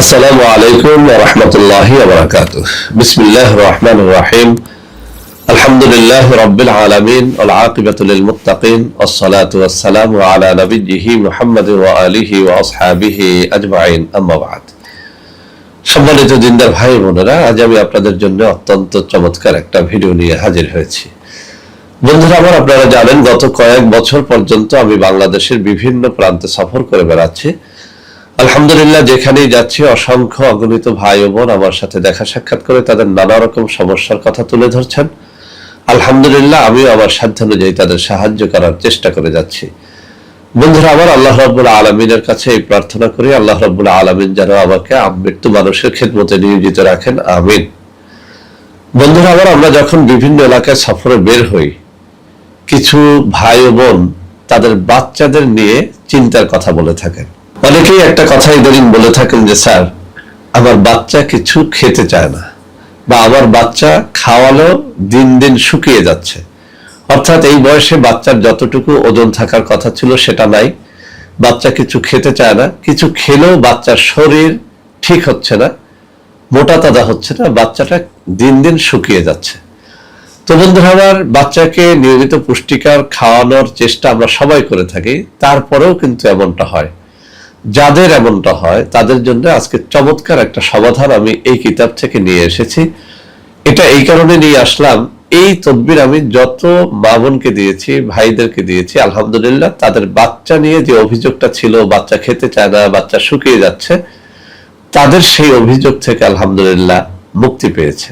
আসসালামু আলাইকুম ওয়া রাহমাতুল্লাহি ওয়া বারাকাতুহু। বিসমিল্লাহির রহমানির রহিম। আলহামদুলিল্লাহি রাব্বিল আলামিন ওয়াল আকিবাতু লিল মুত্তাকিন ওয়াস সালাতু ওয়াস সালামু আলা নাবিয়্যিহি মুহাম্মাদিন ওয়া আলিহি ওয়া আসহাবিহি আজমাইন, আম্মা বা'দ। সম্মানিত দিনদার ভাই বোনেরা, আজ আমি আপনাদের জন্য অত্যন্ত চমৎকার একটা ভিডিও নিয়ে হাজির হয়েছি। বন্ধুরা আমার, আপনারা জানেন গত কয়েক বছর পর্যন্ত আমি বাংলাদেশের বিভিন্ন প্রান্তে সফর করে বেড়াচ্ছি। আলহামদুলিল্লাহ, যেখানেই যাচ্ছি অসংখ্য অগণিত ভাই ও বোন আমার সাথে দেখা সাক্ষাৎ করে তাদের নানা রকম সমস্যার কথা তুলে ধরছেন। আলহামদুলিল্লাহ, আমিও আমার সাধ্য অনুযায়ী তাদের সাহায্য করার চেষ্টা করে যাচ্ছি। বন্ধুরা আমার, আল্লাহ রাব্বুল আলামিনের কাছে এই প্রার্থনা করি, আল্লাহ রাব্বুল আলামিন যেন আমাকে মৃত্যু মানুষের খেদমতে নিয়োজিত রাখেন, আমিন। বন্ধুরা আমার, আমরা যখন বিভিন্ন এলাকায় সফরে বের হই, কিছু ভাই ও বোন তাদের বাচ্চাদের নিয়ে চিন্তার কথা বলে থাকেন। অনেকেই একটা কথা ইদানিং বলে থাকেন যে, স্যার আমার বাচ্চা কিছু খেতে চায় না, বা আমার বাচ্চা খাওয়ালেও দিন দিন শুকিয়ে যাচ্ছে। অর্থাৎ এই বয়সে বাচ্চার যতটুকু ওজন থাকার কথা ছিল সেটা নাই, বাচ্চা কিছু খেতে চায় না, কিছু খেলেও বাচ্চার শরীর ঠিক হচ্ছে না, মোটা তাজা হচ্ছে না, বাচ্চাটা দিন দিন শুকিয়ে যাচ্ছে। তো বন্ধুরা আমার, বাচ্চাকে নিয়মিত পুষ্টিকর খাওয়ানোর চেষ্টা আমরা সবাই করে থাকি, তারপরেও কিন্তু এমনটা হয়। যাদের এমনটা হয় তাদের জন্য আজকে চমৎকার একটা সমাধান আমি এই কিতাব থেকে নিয়ে এসেছি। এটা এই কারণে নিয়ে আসলাম, এই তদবির আমি যত মা বোনকে দিয়েছি, ভাইদেরকে দিয়েছি, আলহামদুলিল্লাহ তাদের বাচ্চা নিয়ে যে অভিযোগটা ছিল, বাচ্চা খেতে চায় না, বাচ্চা শুকিয়ে যাচ্ছে, তাদের সেই অভিযোগ থেকে আলহামদুলিল্লাহ মুক্তি পেয়েছে।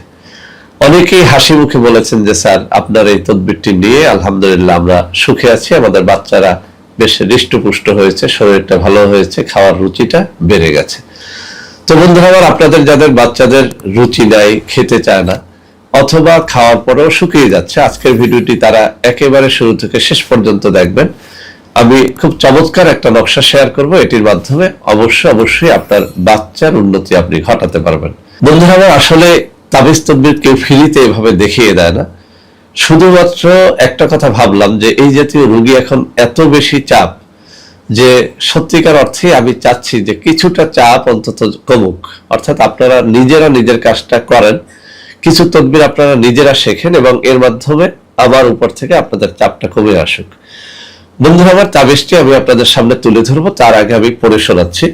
অনেকেই হাসি মুখে বলেছেন যে, স্যার আপনার এই তদবিরটি নিয়ে আলহামদুলিল্লাহ আমরা সুখে আছি, আমাদের বাচ্চারা বেশ হৃষ্টপুষ্ট হয়েছে, শরীরটা ভালো হয়েছে, খাওয়ার রুচিটা বেড়ে গেছে। তো বন্ধুরা আমার, আপনাদের যাদের বাচ্চাদের রুচি নাই, খেতে চায় না, অথবা খাওয়ার পরেও শুকিয়ে যাচ্ছে, আজকের ভিডিওটি তারা একেবারে শুরু থেকে শেষ পর্যন্ত দেখবেন। আমি খুব চমৎকার একটা নকশা শেয়ার করব, এটির মাধ্যমে অবশ্যই আপনার বাচ্চার উন্নতি আপনি ঘটাতে পারবেন। বন্ধুরা আমার, আসলে তাবিজ তদবির কেউ ফ্রিতে এভাবে দেখিয়ে দেয় না। শুধুমাত্র একটা কথা ভাবলাম যে, এই জাতীয় রোগী এখন এত বেশি চাপ যে সত্যিকার অর্থে আমি চাচ্ছি যে কিছুটা চাপ অন্তত কমুক। অর্থাৎ আপনারা নিজেরা নিজের কাজটা করেন, কিছু তদবির আপনারা নিজেরা শেখেন, এবং এর মাধ্যমে আমার উপর থেকে আপনাদের চাপটা কমে আসুক। বন্ধুরা আমার, তাবিজটি আমি আপনাদের সামনে তুলে ধরবো, তার আগে আমি পড়ে শোনাচ্ছি।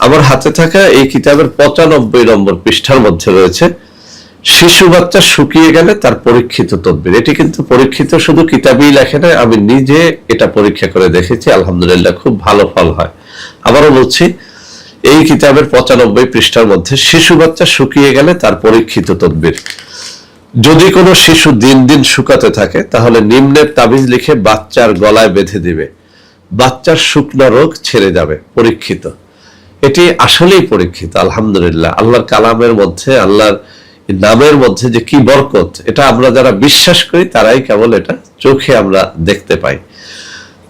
আমার হাতে থাকা এই কিতাবের 95 নম্বর পৃষ্ঠার মধ্যে রয়েছে শিশু বাচ্চা শুকিয়ে গেলে তার পরীক্ষিত তদবির। এটি কিন্তু পরীক্ষিত, শুধু কিতাবেই লেখে না, আমি নিজে এটা পরীক্ষা করে দেখেছি, আলহামদুলিল্লাহ খুব ভালো ফল হয়। আবারও বলছি, এই কিতাবের 95 পৃষ্ঠার মধ্যে শিশু বাচ্চা শুকিয়ে গেলে তার পরীক্ষিত তদবির। যদি কোনো শিশু দিন দিন শুকাতে থাকে, তাহলে নিম্নের তাবিজ লিখে বাচ্চার গলায় বেঁধে দিবে, বাচ্চার শুকনো রোগ ছেড়ে যাবে। পরীক্ষিত, এটি আসলেই পরীক্ষিত। আলহামদুলিল্লাহ, আল্লাহর কালামের মধ্যে, আল্লাহর নামের মধ্যে যে কি বরকত, এটা আমরা যারা বিশ্বাস করি তারাই কেবল এটা চোখে আমরা দেখতে পাই।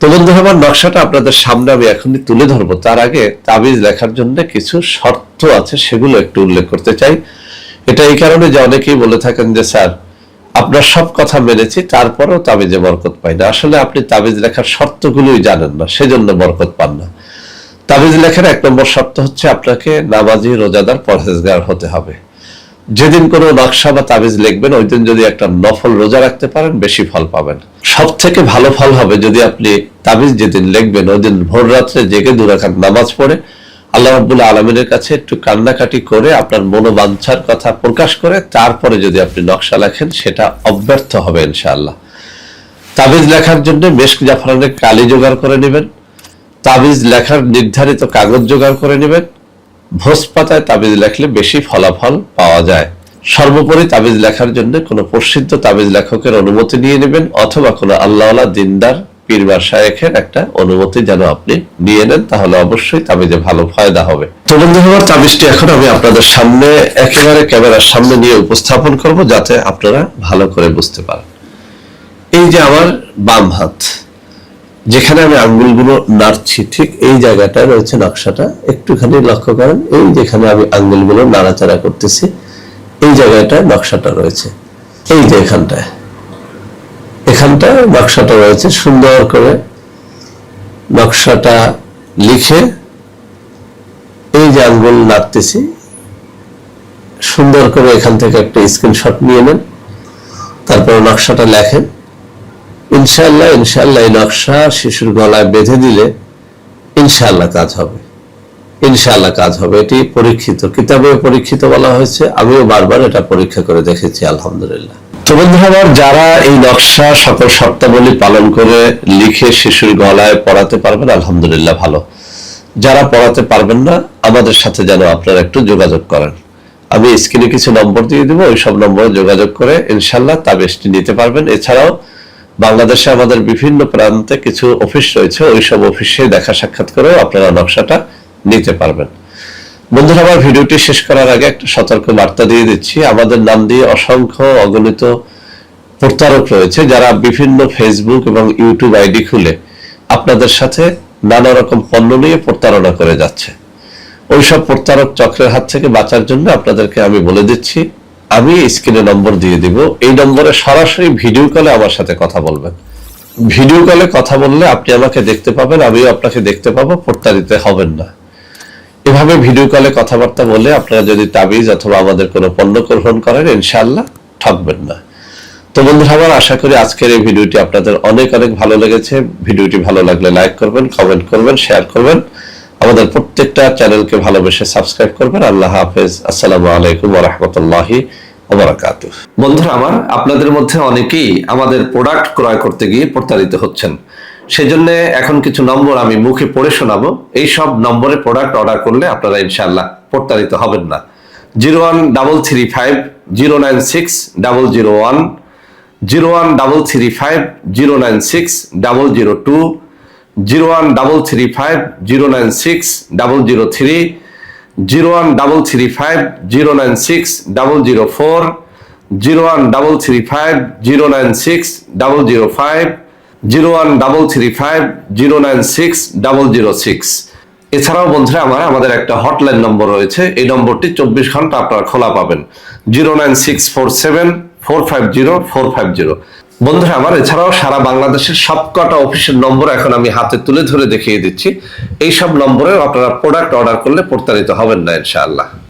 তো বন্ধুরা আমার, নকশাটা আপনাদের সামনে আমি এখনই তুলে ধরবো, তার আগে তাবিজ লেখার জন্য কিছু শর্ত আছে, সেগুলো একটু উল্লেখ করতে চাই। এটা এই কারণে যে অনেকেই বলে থাকেন যে, স্যার আপনার সব কথা মেনেছি, তারপরেও তাবিজে বরকত পাই না। আসলে আপনি তাবিজ লেখার শর্তগুলোই জানেন না, সেজন্য বরকত পান না। তাবিজ লেখার 1 নম্বর শর্ত হচ্ছে, আপনাকে নামাজি, রোজাদার, পরহেজগার হতে হবে। যেদিন কোনো নকশা বা তাবিজ লিখবেন, ওই দিন যদি একটা নফল রোজা রাখতে পারেন, বেশি ফল পাবেন। সব থেকে ভালো ফল হবে যদি আপনি তাবিজ যেদিন লিখবেন ওই দিন ভোর রাত্রে জেগে 2 রাকাত নামাজ পড়ে আল্লাহ রাব্বুল আলামিনের কাছে একটু কান্নাকাটি করে আপনার মনোবাঞ্ছার কথা প্রকাশ করে তারপরে যদি আপনি নকশা লেখেন, সেটা অব্যর্থ হবে ইনশাআল্লাহ। তাবিজ লেখার জন্য মেশক জাফরানের কালি জোগাড় করে নেবেন, তাবিজ লেখার নির্ধারিত কাগজ জোগাড় করে নেবেন। ভোজ পাতায় তাবিজ লেখলে বেশি ফলাফল পাওয়া যায়। সর্বোপরি তাবিজ লেখার জন্য কোনো প্রসিদ্ধ তাবিজ লেখকের অনুমতি নিয়ে নেবেন, অথবা কোনো আল্লাহওয়ালা দিনদার পীর বা শায়েখের একটা অনুমতি যেন আপনি নিয়ে নেন, তাহলে অবশ্যই তাবিজে ভালো ফায়দা হবে। তো বন্ধুরা, তাবিজটি এখন আমি আপনাদের সামনে একেবারে ক্যামেরার সামনে নিয়ে উপস্থাপন করব, যাতে আপনারা ভালো করে বুঝতে পারেন। এই যে আমার বাম হাত, যেখানে আমি আঙ্গুলগুলো নাড়ছি, ঠিক এই জায়গাটায় রয়েছে নকশাটা। একটুখানি লক্ষ্য করেন, এই যেখানে আমি আঙ্গুলগুলো নাড়াচাড়া করতেছি, এই জায়গাটায় নকশাটা রয়েছে। এই যে এখানটায় নকশাটা রয়েছে। সুন্দর করে নকশাটা লিখে এই যে আঙ্গুল নাড়তেছি, সুন্দর করে এখান থেকে একটা স্ক্রিনশট নিয়ে নেন, তারপর নকশাটা লেখেন। ইনশাআল্লাহ ইনশাআল্লাহ এই নকশা শিশুর গলায় বেঁধে দিলে ইনশাআল্লাহ কাজ হবে, ইনশাআল্লাহ কাজ হবে। এটি পরীক্ষিত, কিতাবে পরীক্ষিত বলা হয়েছে, আমিও বারবার এটা পরীক্ষা করে দেখেছি, আলহামদুলিল্লাহ। তো বন্ধুরা আমার, যারা এই নকশা সকল শর্তাবলী পালন করে লিখে শিশুর গলায় পরাতে পারবেন আলহামদুলিল্লাহ ভালো। যারা পড়াতে পারবেন না, আমাদের সাথে যেন আপনারা একটু যোগাযোগ করেন। আমি স্ক্রিনে কিছু নম্বর দিয়ে দেবো, ওই সব নম্বরে যোগাযোগ করে ইনশাআল্লাহ তাবিজটি নিতে পারবেন। এছাড়াও বাংলাদেশে আমাদের বিভিন্ন প্রান্তে কিছু অফিস রয়েছে, ওই সব অফিসে দেখা সাক্ষাৎ করেও আপনারা নকশাটা নিতে পারবেন। বন্ধুরা আমার, ভিডিওটি শেষ করার আগে একটা সতর্ক বার্তা দিয়ে দিচ্ছি। আমাদের নাম দিয়ে অসংখ্য অগণিত প্রতারক রয়েছে, যারা বিভিন্ন ফেসবুক এবং ইউটিউব আইডি খুলে আপনাদের সাথে নানা রকম পণ্য নিয়ে প্রতারণা করে যাচ্ছে। ওইসব প্রতারক চক্রের হাত থেকে বাঁচার জন্য আপনাদেরকে আমি বলে দিচ্ছি, আমি স্ক্রিনে নম্বর দিয়ে দিব, এই নম্বরে সরাসরি ভিডিও কলে আমার সাথে কথা বলবেন। ভিডিও কলে কথা বললে আপনি আমাকে দেখতে পাবেন, আমিও আপনাকে দেখতে পাবো, প্রতারিত হবেন না। এভাবে ভিডিও কলে কথাবার্তা বলে আপনারা যদি তাবিজ অথবা আমাদের কোনো পণ্য গ্রহণ করেন, ইনশাআল্লাহ ঠকবেন না। তো বন্ধুরা আমার, আশা করি আজকের এই ভিডিওটি আপনাদের অনেক অনেক ভালো লেগেছে। ভিডিওটি ভালো লাগলে লাইক করবেন, কমেন্ট করবেন, শেয়ার করবেন। আমাদের প্রত্যেকটা চ্যানেলকে ভালোবেসে সাবস্ক্রাইব করবেন। আল্লাহ হাফেজ। আসসালামু আলাইকুম ওয়া রাহমাতুল্লাহি ওয়া বারাকাতুহু। বন্ধুরা আমার, আপনাদের মধ্যে অনেকেই আমাদের প্রোডাক্ট ক্রয় করতে গিয়ে প্রতারিত হচ্ছেন। সেজন্য এখন কিছু নম্বর আমি মুখে পড়ে শোনাবো। এই সব নম্বরে প্রোডাক্ট অর্ডার করলে আপনারা ইনশাআল্লাহ প্রতারিত হবেন না। 01335096 001, 01335096 002, 01335096003, 01335096004, 01335096005, 01335096006। এছাড়াও বন্ধুরা আমার, আমাদের একটা হটলাইন নম্বর রয়েছে, এই নম্বরটি 24 ঘন্টা আপনারা খোলা পাবেন, 09647450450। বন্ধুরা আমার, এছাড়াও সারা বাংলাদেশের সবকটা অফিসের নম্বর এখন আমি হাতে তুলে ধরে দেখিয়ে দিচ্ছি। এই সব নম্বরে আপনারা প্রোডাক্ট অর্ডার করলে প্রতারিত হবেন না ইনশাআল্লাহ।